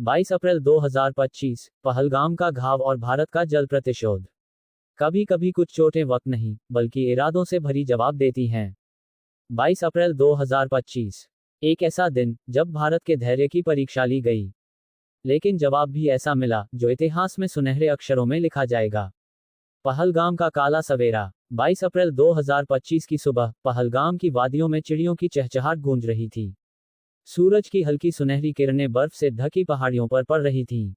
22 अप्रैल 2025, पहलगाम का घाव और भारत का जल प्रतिशोध। कभी कभी कुछ चोटें वक्त नहीं, बल्कि इरादों से भरी जवाब देती हैं। 22 अप्रैल 2025, एक ऐसा दिन जब भारत के धैर्य की परीक्षा ली गई। लेकिन जवाब भी ऐसा मिला जो इतिहास में सुनहरे अक्षरों में लिखा जाएगा। पहलगाम का काला सवेरा। 22 अप्रैल 2025 की सुबह पहलगाम की वादियों में चिड़ियों की चहचहाट गूंज रही थी। सूरज की हल्की सुनहरी किरणें बर्फ से ढकी पहाड़ियों पर पड़ रही थीं।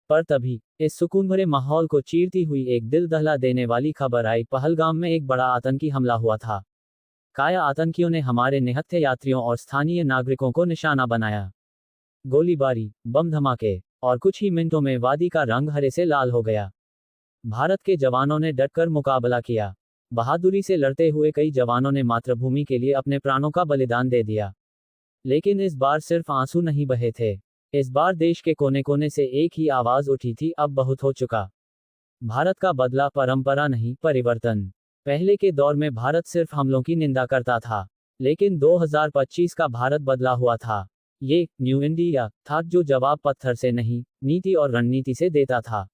पर तभी इस सुकून भरे माहौल को चीरती हुई एक दिल दहला देने वाली खबर आई। पहलगाम में एक बड़ा आतंकी हमला हुआ था। काया आतंकियों ने हमारे निहत्थे यात्रियों और स्थानीय नागरिकों को निशाना बनाया। गोलीबारी, बम धमाके, और कुछ ही मिनटों में वादी का रंग हरे से लाल हो गया। भारत के जवानों ने डटकर मुकाबला किया। बहादुरी से लड़ते हुए कई जवानों ने मातृभूमि के लिए अपने प्राणों का बलिदान दे दिया। लेकिन इस बार सिर्फ आंसू नहीं बहे थे। इस बार देश के कोने कोने से एक ही आवाज उठी थी, अब बहुत हो चुका। भारत का बदला परंपरा नहीं, परिवर्तन। पहले के दौर में भारत सिर्फ हमलों की निंदा करता था, लेकिन 2025 का भारत बदला हुआ था। ये न्यू इंडिया था जो जवाब पत्थर से नहीं, नीति और रणनीति से देता था।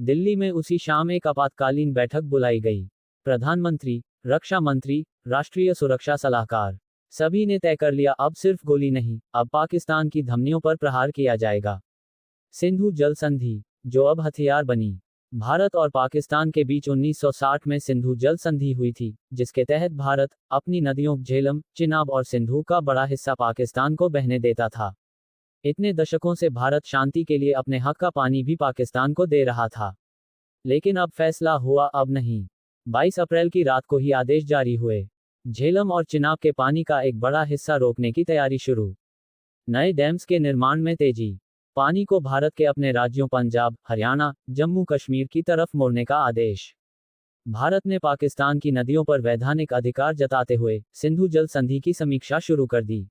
दिल्ली में उसी शाम एक आपातकालीन बैठक बुलाई गई। प्रधानमंत्री, रक्षा मंत्री, राष्ट्रीय सुरक्षा सलाहकार, सभी ने तय कर लिया, अब सिर्फ गोली नहीं, अब पाकिस्तान की धमनियों पर प्रहार किया जाएगा। सिंधु जल संधि, जो अब हथियार बनी। भारत और पाकिस्तान के बीच 1960 में सिंधु जल संधि हुई थी, जिसके तहत भारत अपनी नदियों झेलम, चिनाब और सिंधु का बड़ा हिस्सा पाकिस्तान को बहने देता था। इतने दशकों से भारत शांति के लिए अपने हक का पानी भी पाकिस्तान को दे रहा था। लेकिन अब फैसला हुआ, अब नहीं। 22 अप्रैल की रात को ही आदेश जारी हुए। झेलम और चिनाब के पानी का एक बड़ा हिस्सा रोकने की तैयारी शुरू। नए डैम्स के निर्माण में तेजी। पानी को भारत के अपने राज्यों पंजाब, हरियाणा, जम्मू कश्मीर की तरफ मोड़ने का आदेश। भारत ने पाकिस्तान की नदियों पर वैधानिक अधिकार जताते हुए सिंधु जल संधि की समीक्षा शुरू कर दी।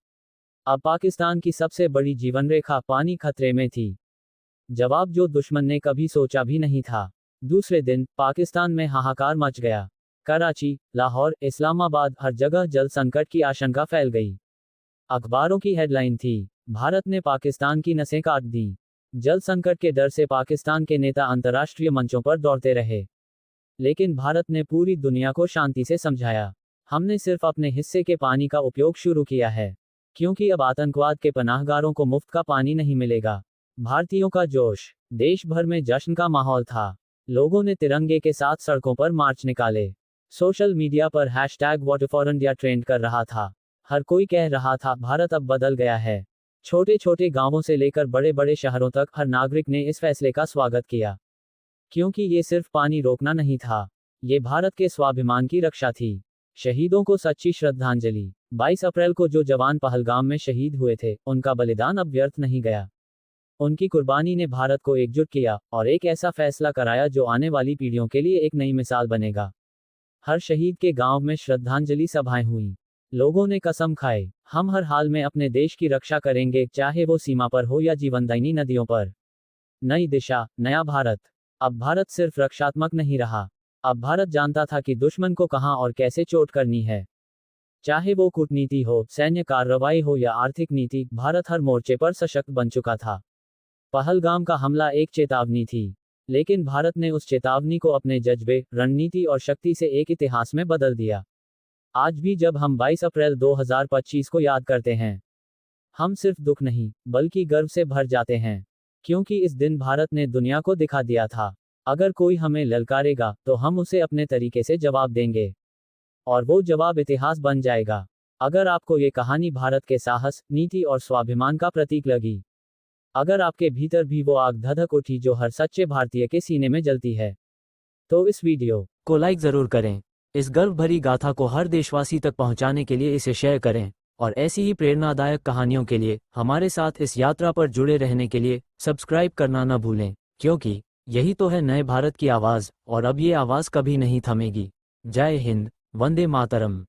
अब पाकिस्तान की सबसे बड़ी जीवन रेखा पानी खतरे में थी। जवाब जो दुश्मन ने कभी सोचा भी नहीं था। दूसरे दिन पाकिस्तान में हाहाकार मच गया। कराची, लाहौर, इस्लामाबाद, हर जगह जल संकट की आशंका फैल गई। अखबारों की हेडलाइन थी, भारत ने पाकिस्तान की नसें काट दी। जल संकट के डर से पाकिस्तान के नेता अंतर्राष्ट्रीय मंचों पर दौड़ते रहे। लेकिन भारत ने पूरी दुनिया को शांति से समझाया, हमने सिर्फ अपने हिस्से के पानी का उपयोग शुरू किया है, क्योंकि अब आतंकवाद के पनाहगारों को मुफ्त का पानी नहीं मिलेगा। भारतीयों का जोश। देश भर में जश्न का माहौल था। लोगों ने तिरंगे के साथ सड़कों पर मार्च निकाले। सोशल मीडिया पर #WaterForIndia ट्रेंड कर रहा था। हर कोई कह रहा था, भारत अब बदल गया है। छोटे छोटे गांवों से लेकर बड़े बड़े शहरों तक हर नागरिक ने इस फैसले का स्वागत किया, क्योंकि ये सिर्फ पानी रोकना नहीं था, ये भारत के स्वाभिमान की रक्षा थी। शहीदों को सच्ची श्रद्धांजलि। 22 अप्रैल को जो जवान पहलगाम में शहीद हुए थे, उनका बलिदान अब व्यर्थ नहीं गया। उनकी कुर्बानी ने भारत को एकजुट किया और एक ऐसा फैसला कराया जो आने वाली पीढ़ियों के लिए एक नई मिसाल बनेगा। हर शहीद के गांव में श्रद्धांजलि सभाएं हुई। लोगों ने कसम खाए, हम हर हाल में अपने देश की रक्षा करेंगे, चाहे वो सीमा पर हो या जीवनदायिनी नदियों पर। नई दिशा, नया भारत। अब भारत सिर्फ रक्षात्मक नहीं रहा। अब भारत जानता था कि दुश्मन को कहां और कैसे चोट करनी है। चाहे वो कूटनीति हो, सैन्य कार्रवाई हो या आर्थिक नीति, भारत हर मोर्चे पर सशक्त बन चुका था। पहलगाम का हमला एक चेतावनी थी, लेकिन भारत ने उस चेतावनी को अपने जज्बे, रणनीति और शक्ति से एक इतिहास में बदल दिया। आज भी जब हम 22 अप्रैल 2025 को याद करते हैं, हम सिर्फ दुख नहीं, बल्कि गर्व से भर जाते हैं, क्योंकि इस दिन भारत ने दुनिया को दिखा दिया था, अगर कोई हमें ललकारेगा तो हम उसे अपने तरीके से जवाब देंगे, और वो जवाब इतिहास बन जाएगा। अगर आपको ये कहानी भारत के साहस, नीति और स्वाभिमान का प्रतीक लगी, अगर आपके भीतर भी वो आग धधक उठी जो हर सच्चे भारतीय के सीने में जलती है, तो इस वीडियो को लाइक जरूर करें। इस गर्व भरी गाथा को हर देशवासी तक पहुंचाने के लिए इसे शेयर करें, और ऐसी ही प्रेरणादायक कहानियों के लिए हमारे साथ इस यात्रा पर जुड़े रहने के लिए सब्सक्राइब करना न भूलें, क्योंकि यही तो है नए भारत की आवाज़, और अब ये आवाज़ कभी नहीं थमेगी। जय हिंद, वंदे मातरम।